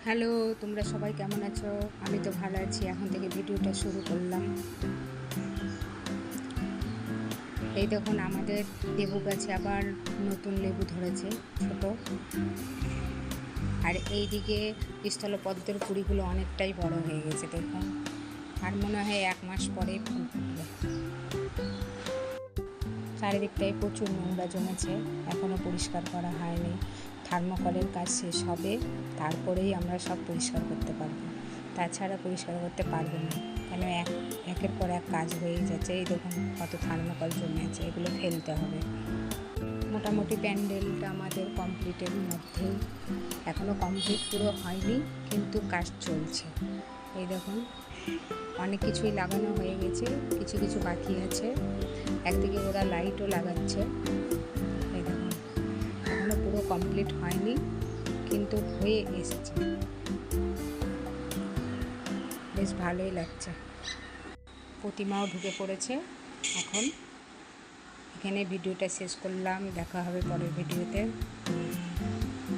Hello, তোমরা সবাই কেমন আছো? আমি তো ভালো আছি। এখন থেকে ভিডিওটা শুরু করলাম। এই দেখুন, আমাদের লেবু গাছে আবার নতুন লেবু ধরেছে, ছোট। আর এই দিকে স্থলপদ্মের কুড়িগুলো অনেকটাই বড় হয়ে গেছে, দেখুন। আর মনে হয় 1 মাস পরে ফুল ফুটবে। চারিদিকটায় প্রচুর নোংরা জমেছে, এখনও পরিষ্কার করা হয়নি। থার্মোকলের কাজ শেষ হবে, তারপরেই আমরা সব পরিষ্কার করতে পারবো। তাছাড়া পরিষ্কার করতে পারবো না, কেন একের পর এক কাজ হয়েই যাচ্ছে। এই দেখুন কত থার্মোকল জমে আছে, এগুলো ফেলতে হবে। মোটামুটি প্যান্ডেলটা আমাদের কমপ্লিটের মধ্যেই, এখনও কমপ্লিট পুরো হয়নি, কিন্তু কাজ চলছে। এই দেখুন, অনেক কিছুই লাগানো হয়ে গেছে, কিছু কিছু বাকি আছে। একদিকে ওরা লাইটও লাগাচ্ছে। এই দেখুন, এখনও পুরো কমপ্লিট হয়নি, কিন্তু হয়ে এসেছে। বেশ ভালোই লাগছে। প্রতিমাও ঢুকে পড়েছে। এখন এখানে ভিডিওটা শেষ করলাম, দেখা হবে পরের ভিডিওতে।